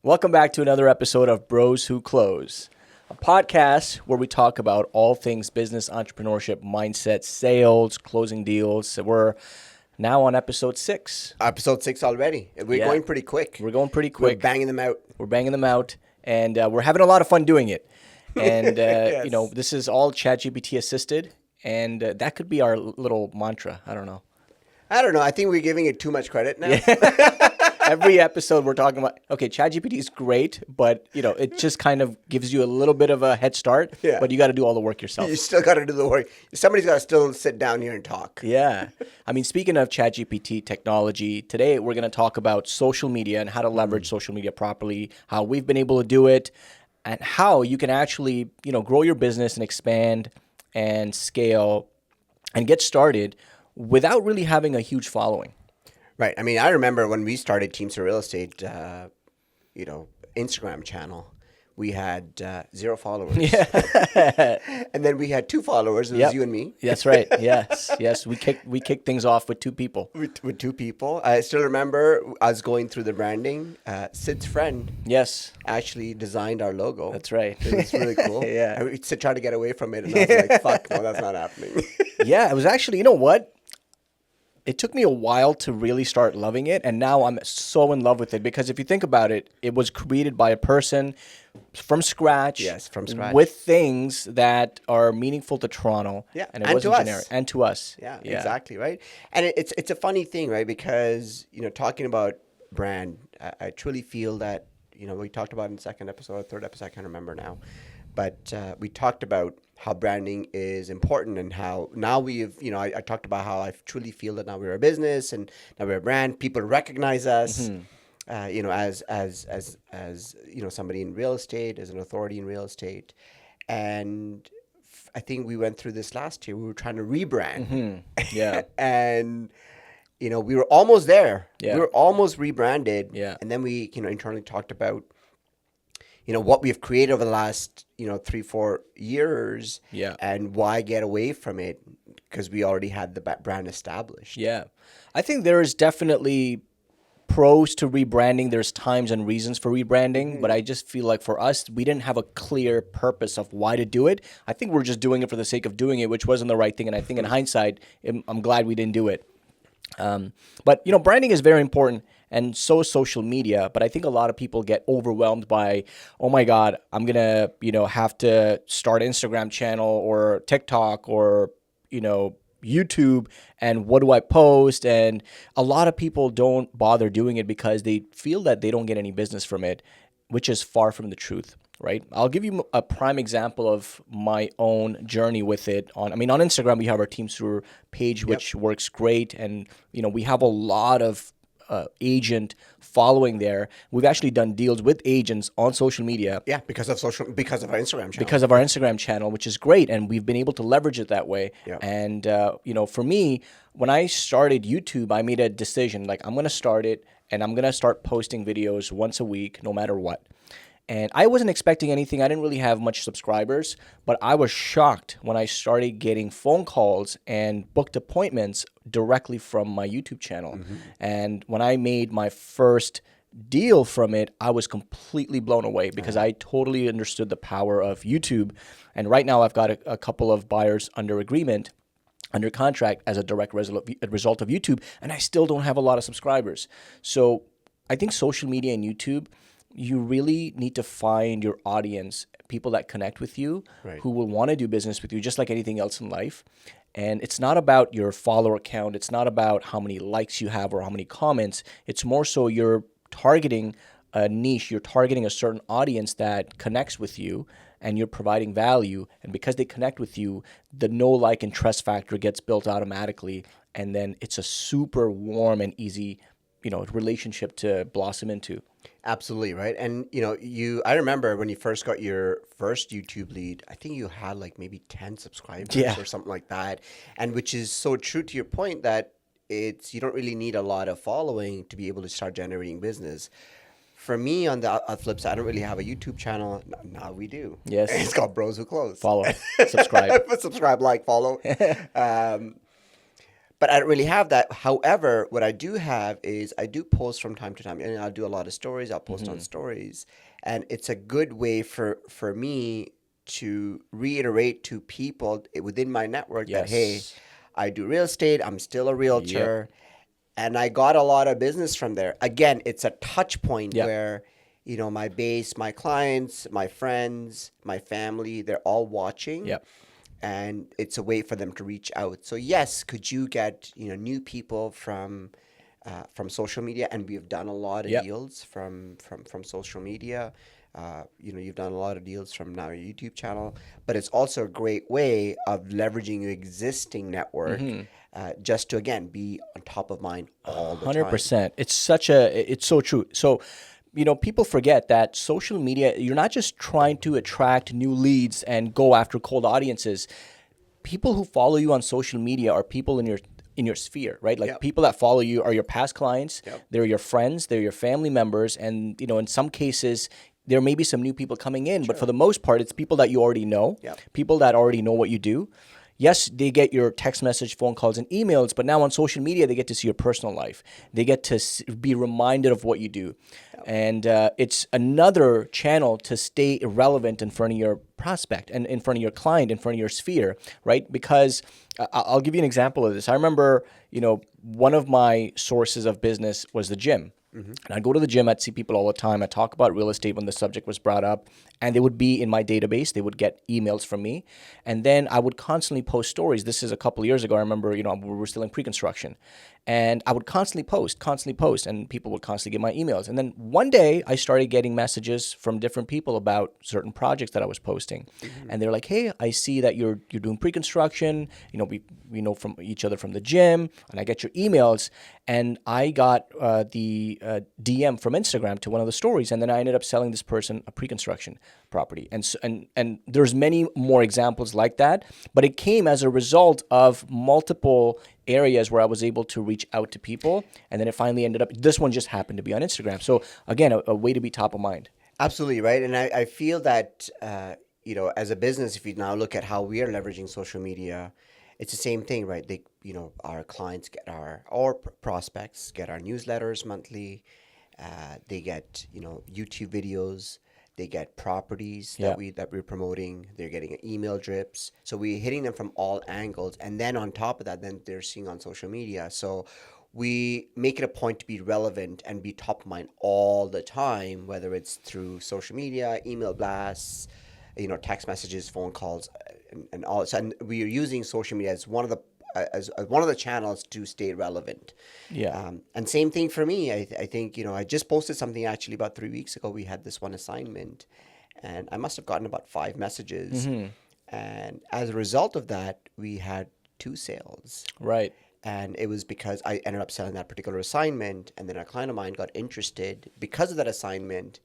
Welcome back to another episode of Bros Who Close, a podcast where we talk about all things business, entrepreneurship, mindset, sales, closing deals. So we're now on episode 6. Episode 6 already. We're going pretty quick. We're going pretty quick. We're banging them out. And we're having a lot of fun doing it. And, Yes. this is all ChatGPT assisted, and that could be our little mantra. I don't know. I don't know. I think we're giving it too much credit now. Every episode we're talking about, okay, ChatGPT is great, but, it just kind of gives you a little bit of a head start, Yeah. but you got to do all the work yourself. You still got to do the work. Somebody's got to still sit down here and talk. Yeah. I mean, speaking of ChatGPT technology, today we're going to talk about social media and how to leverage social media properly, how we've been able to do it, and how you can actually, grow your business and expand and scale and get started without really having a huge following. Right. I mean, I remember when we started Teams for Real Estate, Instagram channel, we had 0 followers. Yeah. And then we had 2 followers. It was Yep. you and me. That's right. Yes. We kicked things off with 2 people. With 2 people. I still remember I was going through the branding. Sid's friend Yes. actually designed our logo. That's right. It was really cool. Yeah. I used to try to get away from it, and I was like, fuck, no, that's not happening. Yeah, it was actually, you know what? It took me a while to really start loving it, and now I'm so in love with it because if you think about it, it was created by a person from scratch. Yes, from scratch. With things that are meaningful to Toronto. Yeah, And it and wasn't to us. generic. And to us. Yeah, exactly, right? And it's a funny thing, right? Because, talking about brand, I truly feel that, we talked about in the second episode or third episode, I can't remember now, but we talked about how branding is important and how now we've, I talked about how I truly feel that now we're a business and now we're a brand. People recognize us, as somebody in real estate, as an authority in real estate. And I think we went through this last year. We were trying to rebrand. Yeah. And, we were almost there. Yeah. We were almost rebranded. Yeah. And then we, internally talked about, what we've created over the last, 3-4 years. Yeah. And why get away from it? Because we already had the brand established. Yeah. I think there is definitely pros to rebranding. There's times and reasons for rebranding, but I just feel like for us, we didn't have a clear purpose of why to do it. I think we're just doing it for the sake of doing it, which wasn't the right thing. And I think in hindsight, I'm glad we didn't do it. But, branding is very important, and so is social media. But I think a lot of people get overwhelmed by, oh my God, I'm going to, have to start an Instagram channel or TikTok or, YouTube, and what do I post? And a lot of people don't bother doing it because they feel that they don't get any business from it, which is far from the truth, right? I'll give you a prime example of my own journey with it. On Instagram, we have our Teams Sur page, which works great. And, we have a lot of agent following there. We've actually done deals with agents on social media. Yeah, because of our Instagram channel. Because of our Instagram channel, which is great. And we've been able to leverage it that way. Yeah. And, for me, when I started YouTube, I made a decision, like I'm going to start it and I'm going to start posting videos once a week, no matter what. And I wasn't expecting anything. I didn't really have much subscribers, but I was shocked when I started getting phone calls and booked appointments directly from my YouTube channel. And when I made my first deal from it, I was completely blown away because I totally understood the power of YouTube. And right now I've got a couple of buyers under agreement, under contract as a direct result of YouTube, and I still don't have a lot of subscribers. So I think social media and YouTube, you really need to find your audience, people that connect with you, Right. who will want to do business with you, just like anything else in life. And it's not about your follower count. It's not about how many likes you have or how many comments. It's more so you're targeting a niche. You're targeting a certain audience that connects with you, and you're providing value. And because they connect with you, the know, like, and trust factor gets built automatically. And then it's a super warm and easy, relationship to blossom into. Absolutely, right? And, I remember when you first got your first YouTube lead, I think you had like maybe 10 subscribers or something like that. And which is so true to your point that you don't really need a lot of following to be able to start generating business. For me, on the flip side, I don't really have a YouTube channel. Now we do. Yes. It's called Bros Who Close. Follow, subscribe. Subscribe, like, follow. But I don't really have that. However, what I do have is I do post from time to time, and I'll do a lot of stories. I'll post on stories, and it's a good way for me to reiterate to people within my network that, hey, Yes. I do real estate. I'm still a Yep. realtor, and I got a lot of business from there. Again, it's a touch point Yep. where my base, my clients, my friends, my family, they're all watching. Yep. And it's a way for them to reach out. So yes, could you get new people from social media? And we've done a lot of Yep. deals from social media. You've done a lot of deals from now your YouTube channel, but it's also a great way of leveraging your existing network, just to again be on top of mind all the time. 100%. It's so true. So, people forget that social media, you're not just trying to attract new leads and go after cold audiences. People who follow you on social media are people in your sphere, right? Like Yep. people that follow you are your past clients, Yep. they're your friends, they're your family members, and in some cases there may be some new people coming in, but for the most part it's people that you already know, Yep. people that already know what you do. Yes, they get your text message, phone calls, and emails, but now on social media, they get to see your personal life. They get to be reminded of what you do. And it's another channel to stay relevant in front of your prospect and in front of your client, in front of your sphere, right? Because I'll give you an example of this. I remember, one of my sources of business was the gym. And I'd go to the gym, I'd see people all the time. I'd talk about real estate when the subject was brought up, and they would be in my database. They would get emails from me. And then I would constantly post stories. This is a couple of years ago. I remember, we were still in pre-construction. And I would constantly post, and people would constantly get my emails. And then one day I started getting messages from different people about certain projects that I was posting. And they're like, hey, I see that you're doing pre-construction. We know from each other from the gym, and I get your emails. And I got the DM from Instagram to one of the stories, and then I ended up selling this person a pre-construction property. And there's many more examples like that, but it came as a result of multiple areas where I was able to reach out to people, and then it finally ended up, this one just happened to be on Instagram. So again, a way to be top of mind. Absolutely right. And I feel that as a business, if you now look at how we are leveraging social media, it's the same thing, right? Our clients get our prospects get our newsletters monthly. They get YouTube videos. They get properties that we're promoting. They're getting email drips. So we're hitting them from all angles. And then on top of that, then they're seeing on social media. So we make it a point to be relevant and be top of mind all the time, whether it's through social media, email blasts, text messages, phone calls, and all. And we are using social media as one of the channels to stay relevant. Yeah. And same thing for me. I think, I just posted something actually about 3 weeks ago. We had this one assignment, and I must have gotten about 5 messages. And as a result of that, we had 2 sales. Right. And it was because I ended up selling that particular assignment, and then a client of mine got interested because of that assignment,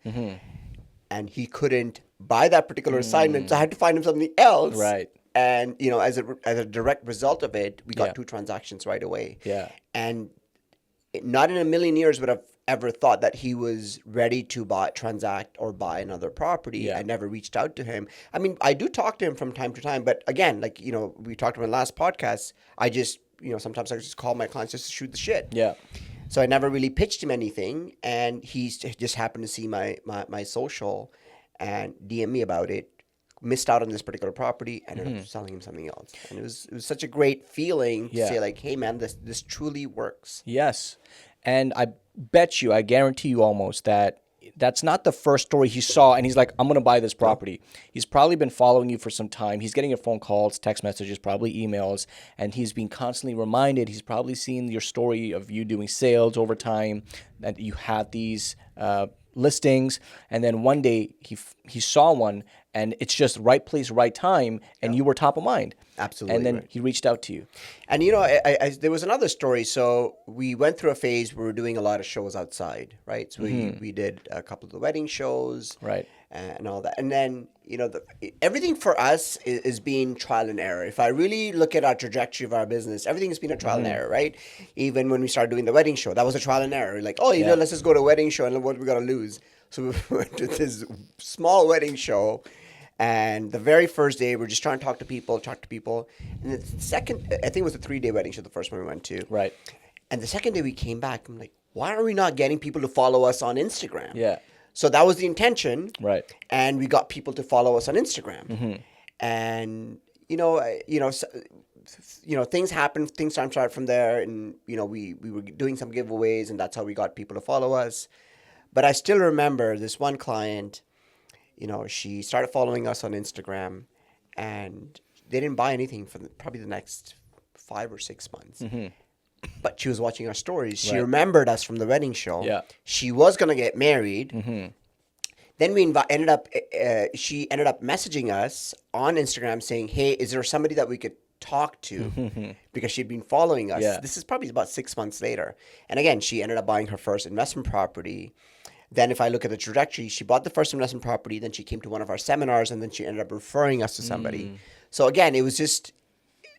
and he couldn't buy that particular assignment, so I had to find him something else. Right. And as a direct result of it, we got 2 transactions right away. Yeah. And not in a million years would have ever thought that he was ready to transact or buy another property. Yeah. I never reached out to him. I mean, I do talk to him from time to time, but again, like, we talked about in the last podcast, I just, sometimes I just call my clients just to shoot the shit. Yeah. So I never really pitched him anything, and he just happened to see my social and DM me about it. Missed out on this particular property, and ended up selling him something else. And it was such a great feeling to say, like, hey man, this truly works. Yes. And I guarantee you almost that that's not the first story he saw and he's like, I'm going to buy this property. He's probably been following you for some time. He's getting your phone calls, text messages, probably emails, and he's being constantly reminded. He's probably seen your story of you doing sales over time, that you have these listings, and then one day he saw one, and it's just right place, right time, and you were top of mind. Absolutely. And then right. he reached out to you. And I there was another story. So we went through a phase where we were doing a lot of shows outside, right? So we did a couple of the wedding shows, Right. and all that. And then everything for us is being trial and error. If I really look at our trajectory of our business, everything has been a trial and error, right? Even when we started doing the wedding show, that was a trial and error. Like, let's just go to a wedding show and look what we're gonna lose. So we went to this small wedding show. And the very first day, we're just trying to talk to people. And the second, I think it was a 3-day wedding show, the first one we went to. Right. And the second day we came back, I'm like, why are we not getting people to follow us on Instagram? Yeah. So that was the intention. Right. And we got people to follow us on Instagram. And, things happened, things started from there. And, we were doing some giveaways, and that's how we got people to follow us. But I still remember this one client, she started following us on Instagram, and they didn't buy anything for probably the next 5 or 6 months. But she was watching our stories. She remembered us from the wedding show. Yeah. She was going to get married. Then we she ended up messaging us on Instagram saying, hey, is there somebody that we could talk to? Because she'd been following us. Yeah. This is probably about 6 months later. And again, she ended up buying her first investment property. Then if I look at the trajectory, she bought the first investment property, then she came to one of our seminars, and then she ended up referring us to somebody. So again, it was just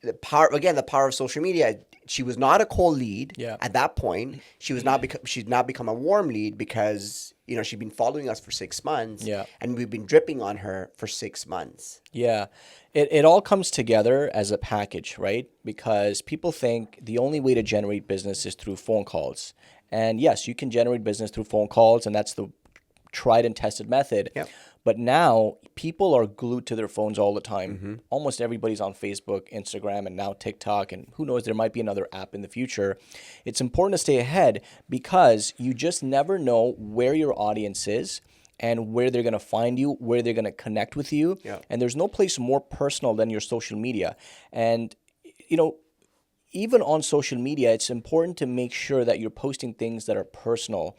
the power of social media. She was not a cold lead at that point. She's now become a warm lead because, she'd been following us for 6 months. Yeah. And we've been dripping on her for 6 months. Yeah. It all comes together as a package, right? Because people think the only way to generate business is through phone calls. And yes, you can generate business through phone calls, and that's the tried and tested method. Yep. But now people are glued to their phones all the time. Almost everybody's on Facebook, Instagram, and now TikTok, and who knows, there might be another app in the future. It's important to stay ahead because you just never know where your audience is and where they're going to find you, where they're going to connect with you. Yeah. And there's no place more personal than your social media. And, even on social media, it's important to make sure that you're posting things that are personal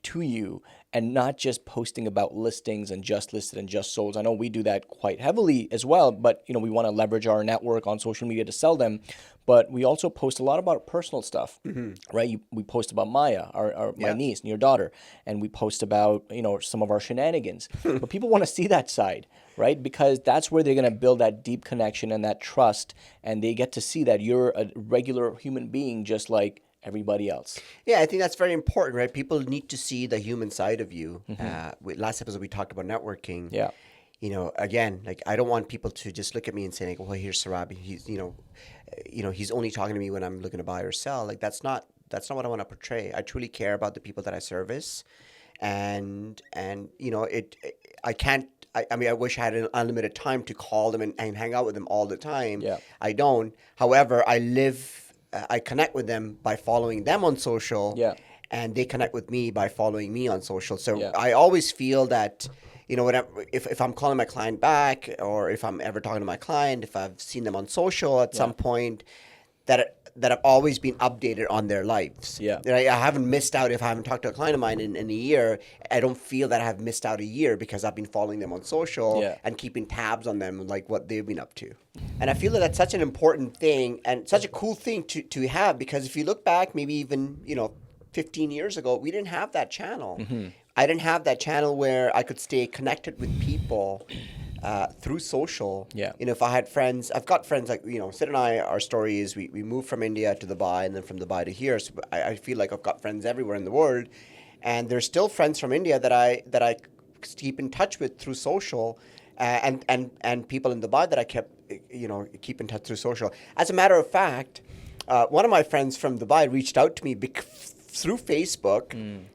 to you and not just posting about listings and just listed and just sold. I know we do that quite heavily as well, but we want to leverage our network on social media to sell them. But we also post a lot about personal stuff, right? We post about Maya, my niece and your daughter, and we post about some of our shenanigans. But people want to see that side, right? Because that's where they're going to build that deep connection and that trust, and they get to see that you're a regular human being just like everybody else. Yeah, I think that's very important, right? People need to see the human side of you. Last episode, we talked about networking. Yeah. Again, like I don't want people to just look at me and say, like, well, here's Saurabh. He's, he's only talking to me when I'm looking to buy or sell. Like that's not what I want to portray. I truly care about the people that I service, and I can't. I mean, I wish I had an unlimited time to call them and hang out with them all the time. Yeah. I don't. However, I connect with them by following them on social. Yeah. And they connect with me by following me on social. So Yeah. I always feel that, whenever, if I'm calling my client back, or if I'm ever talking to my client, if I've seen them on social at some point, that I've always been updated on their lives. Yeah. Right? I haven't missed out if I haven't talked to a client of mine in a year. I don't feel that I have missed out a year because I've been following them on social and keeping tabs on them, like what they've been up to. And I feel that that's such an important thing and such a cool thing to have, because if you look back, maybe even, 15 years ago, we didn't have that channel. I didn't have that channel where I could stay connected with people through social. Yeah. If I had friends, I've got friends like, Sid and I, our story is we moved from India to Dubai and then from Dubai to here. So I feel like I've got friends everywhere in the world. And there's still friends from India that I keep in touch with through social, and people in Dubai that I keep in touch through social. As a matter of fact, one of my friends from Dubai reached out to me through Facebook.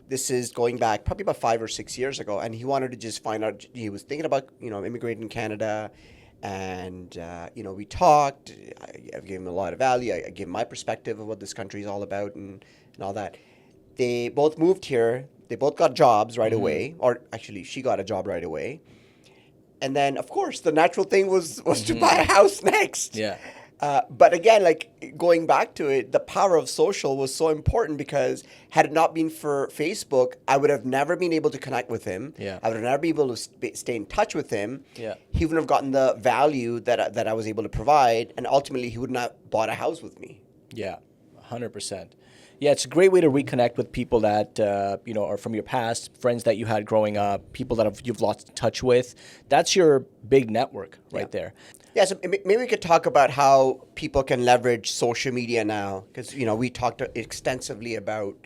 This is going back probably about 5 or 6 years ago, and he wanted to just find out. He was thinking about immigrating in Canada, and we talked. I gave him a lot of value. I gave him my perspective of what this country is all about and all that. They both moved here. They both got jobs right away, or actually, she got a job right away. And then, of course, the natural thing was to buy a house next. Yeah. But again, like going back to it, the power of social was so important, because had it not been for Facebook, I would have never been able to connect with him. Yeah. I would have never been able to stay in touch with him. Yeah. He wouldn't have gotten the value that I was able to provide, and ultimately he would not have bought a house with me. Yeah, 100%. Yeah, it's a great way to reconnect with people that are from your past, friends that you had growing up, people that you've lost touch with. That's your big network right there. Yeah, so maybe we could talk about how people can leverage social media now, because we talked extensively about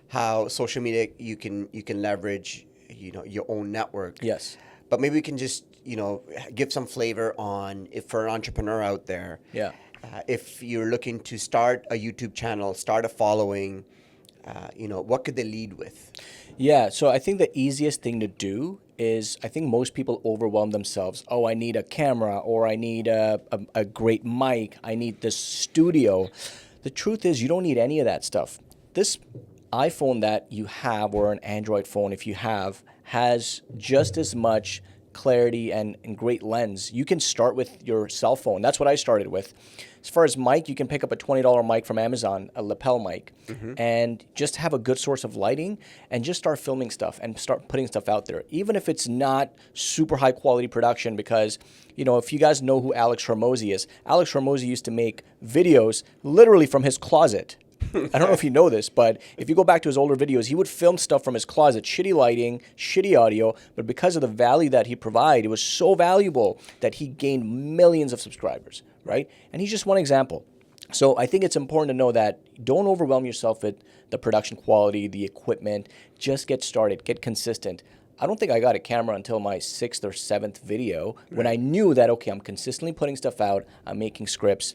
how social media you can leverage your own network. Yes. But maybe we can just, give some flavor on if for an entrepreneur out there, Yeah. if you're looking to start a YouTube channel, start a following, what could they lead with? Yeah, so I think the easiest thing to do is I think most people overwhelm themselves. Oh, I need a camera, or I need a great mic, I need this studio. The truth is, you don't need any of that stuff. This iPhone that you have, or an Android phone if you have, has just as much clarity and great lens. You can start with your cell phone. That's what I started with. As far as mic, you can pick up a $20 mic from Amazon, a lapel mic, and just have a good source of lighting and just start filming stuff and start putting stuff out there. Even if it's not super high quality production, because, if you guys know who Alex Hormozy is, Alex Hormozy used to make videos literally from his closet. I don't know if you know this, but if you go back to his older videos, he would film stuff from his closet, shitty lighting, shitty audio, but because of the value that he provided, it was so valuable that he gained millions of subscribers, right? And he's just one example. So I think it's important to know that don't overwhelm yourself with the production quality, the equipment. Just get started, get consistent. I don't think I got a camera until my 6th or 7th video when I knew that, okay, I'm consistently putting stuff out, I'm making scripts.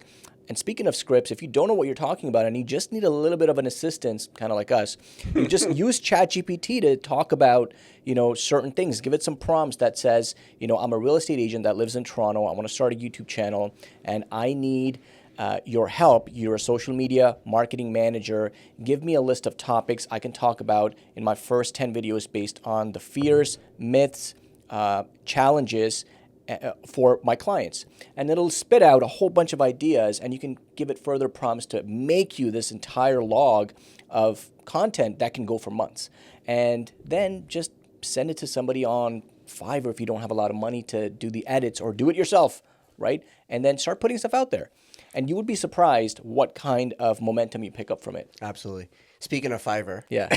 And speaking of scripts, if you don't know what you're talking about and you just need a little bit of an assistance, kind of like us, you just use ChatGPT to talk about, certain things. Give it some prompts that says, I'm a real estate agent that lives in Toronto. I want to start a YouTube channel, and I need your help. You're a social media marketing manager. Give me a list of topics I can talk about in my first 10 videos based on the fears, myths, challenges, for my clients. And it'll spit out a whole bunch of ideas, and you can give it further prompts to make you this entire log of content that can go for months. And then just send it to somebody on Fiverr if you don't have a lot of money to do the edits, or do it yourself, right? And then start putting stuff out there. And you would be surprised what kind of momentum you pick up from it. Absolutely. Speaking of Fiverr. Yeah.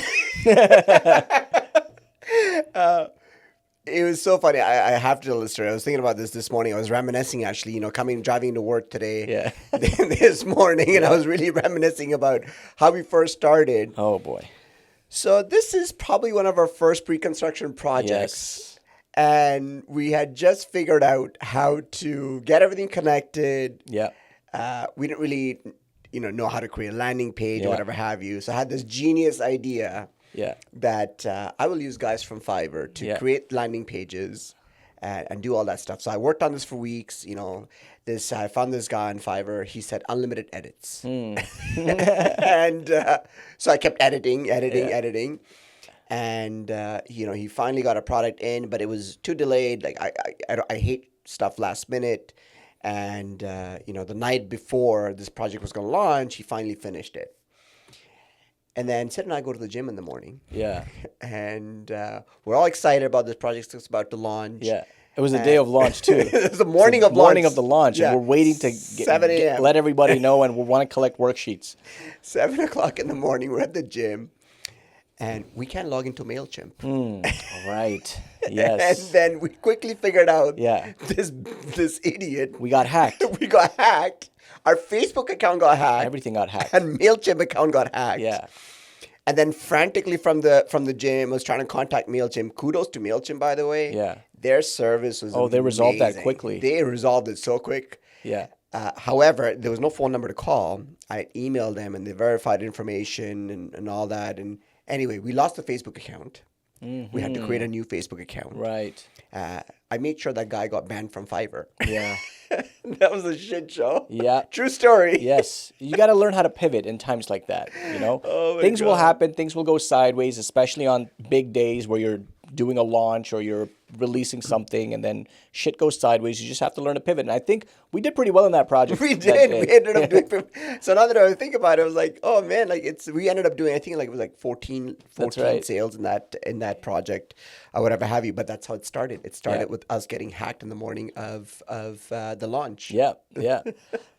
It was so funny. I have to tell the story. I was thinking about this morning. I was reminiscing, actually, driving to work today, this morning, and I was really reminiscing about how we first started. Oh, boy. So this is probably one of our first pre-construction projects. Yes. And we had just figured out how to get everything connected. Yeah. We didn't really, know how to create a landing page or whatever have you. So I had this genius idea. Yeah. That I will use guys from Fiverr to create landing pages and do all that stuff. So I worked on this for weeks. I found this guy on Fiverr. He said unlimited edits, and so I kept editing, and he finally got a product in, but it was too delayed. Like I hate stuff last minute, and the night before this project was going to launch, he finally finished it. And then Sid and I go to the gym in the morning. Yeah. And we're all excited about this project that's about to launch. Yeah. It was the day of launch, too. It was the morning of launch. Morning of the launch. Yeah. And we're waiting to 7 a.m. let everybody know, and we want to collect worksheets. 7 o'clock in the morning, we're at the gym. And we can't log into MailChimp. Right. Yes. And then we quickly figured out this idiot. We got hacked. We got hacked. Our Facebook account got hacked. Everything got hacked. And MailChimp account got hacked. Yeah. And then frantically from the gym, I was trying to contact MailChimp. Kudos to MailChimp, by the way. Yeah. Their service was amazing. They resolved that quickly. They resolved it so quick. Yeah. However, there was no phone number to call. I emailed them, and they verified information and all that. And anyway, we lost the Facebook account. We had to create a new Facebook account. Right. I made sure that guy got banned from Fiverr. Yeah. That was a shit show. Yeah. True story. Yes. You got to learn how to pivot in times like that, Oh, things will happen. Things will go sideways, especially on big days where you're doing a launch or you're releasing something, and then shit goes sideways. You just have to learn to pivot. And I think we did pretty well in that project. We did. We ended up doing. So now that I think about it, I was like, oh man, we ended up doing. I think it was like 14 sales in that project, or whatever have you. But that's how it started. It started with us getting hacked in the morning of the launch. Yeah.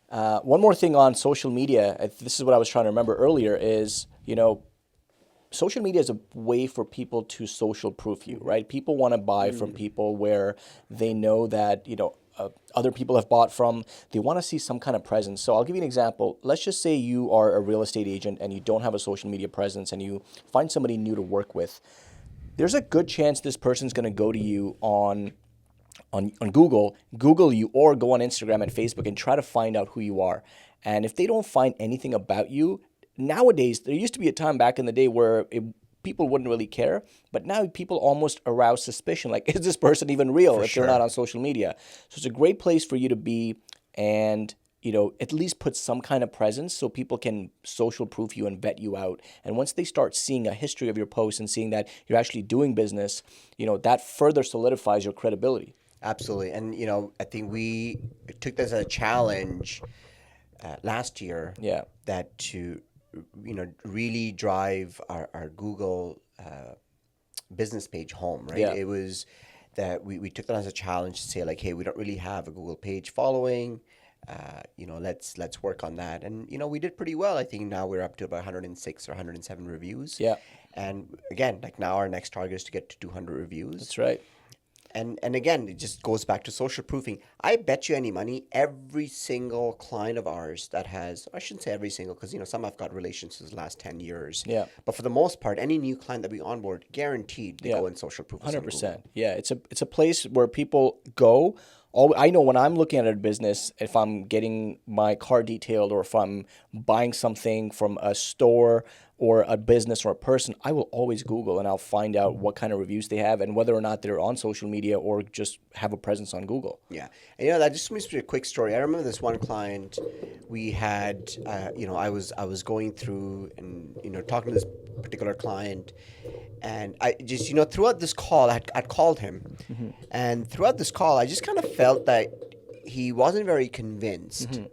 One more thing on social media. This is what I was trying to remember earlier. Is social media is a way for people to social proof you, right? People want to buy from people where they know that, other people have bought from. They want to see some kind of presence. So I'll give you an example. Let's just say you are a real estate agent and you don't have a social media presence, and you find somebody new to work with. There's a good chance this person's going to go to you on on Google you, or go on Instagram and Facebook and try to find out who you are. And if they don't find anything about you, nowadays, there used to be a time back in the day where people wouldn't really care, but now people almost arouse suspicion. Like, is this person even real if they're not on social media? So it's a great place for you to be, and at least put some kind of presence so people can social proof you and vet you out. And once they start seeing a history of your posts and seeing that you're actually doing business, that further solidifies your credibility. Absolutely. And, I think we took this as a challenge last year. Yeah. That to, really drive our Google business page home, right? Yeah. It was that we took that as a challenge to say, like, hey, we don't really have a Google page following. Let's work on that. And, we did pretty well. I think now we're up to about 106 or 107 reviews. Yeah. And again, like, now our next target is to get to 200 reviews. That's right. And again, it just goes back to social proofing. I bet you any money, every single client of ours that has, I shouldn't say every single, because some I've got relations for the last 10 years. Yeah. But for the most part, any new client that we onboard, guaranteed they go in social proof. 100%. Yeah, it's a place where people go. I know when I'm looking at a business, if I'm getting my car detailed or if I'm buying something from a store or a business or a person, I will always Google and I'll find out what kind of reviews they have and whether or not they're on social media or just have a presence on Google. Yeah. And that just brings me to a quick story. I remember this one client we had, I was going through and, talking to this particular client, and I just, throughout this call, I'd called him. Mm-hmm. And throughout this call, I just kind of felt that he wasn't very convinced. Mm-hmm.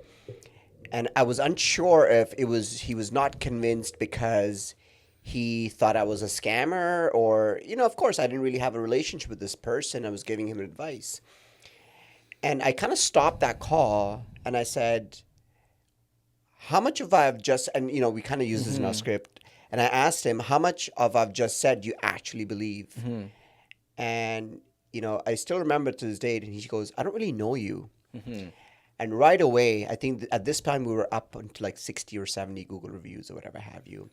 And I was unsure if he was not convinced because he thought I was a scammer, or, of course, I didn't really have a relationship with this person. I was giving him advice. And I kind of stopped that call and I said, how much of I've just, and, we kind of used this in our script. And I asked him, how much of I've just said you actually believe? Mm-hmm. And, I still remember to this date, and he goes, I don't really know you. Mm-hmm. And right away, I think at this time we were up into like 60 or 70 Google reviews or whatever have you.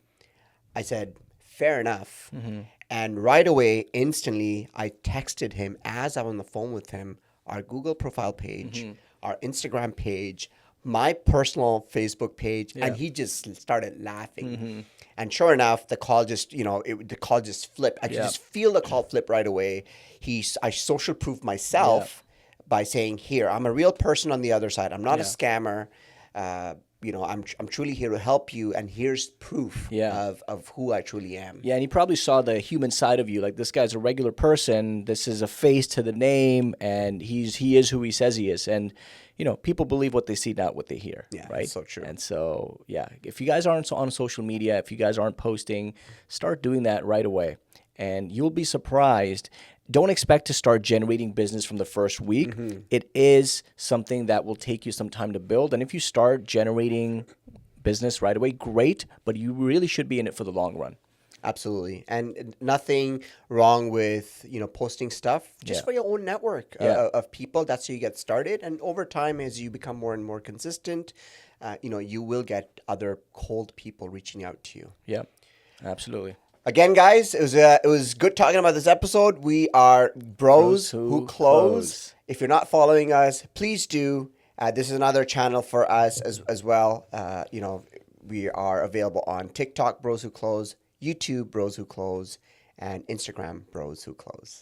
I said, fair enough. Mm-hmm. And right away, instantly, I texted him as I'm on the phone with him, our Google profile page, our Instagram page, my personal Facebook page, and he just started laughing. Mm-hmm. And sure enough, the call just, the call just flipped. I could just feel the call flip right away. I social proofed myself by saying, here, I'm a real person on the other side. I'm not a scammer. I'm truly here to help you, and here's proof of who I truly am. Yeah, and he probably saw the human side of you. Like, this guy's a regular person. This is a face to the name, and he is who he says he is. And people believe what they see, not what they hear. Yeah, right. So true. And so, if you guys aren't on social media, if you guys aren't posting, start doing that right away, and you'll be surprised. Don't expect to start generating business from the first week. Mm-hmm. It is something that will take you some time to build. And if you start generating business right away, great, but you really should be in it for the long run. Absolutely. And nothing wrong with, posting stuff just for your own network of people. That's how you get started. And over time, as you become more and more consistent, you will get other cold people reaching out to you. Yeah, absolutely. Again, guys, it was good talking about this episode. We are Bros Who Close. If you're not following us, please do. This is another channel for us as well. We are available on TikTok, Bros Who Close, YouTube, Bros Who Close, and Instagram, Bros Who Close.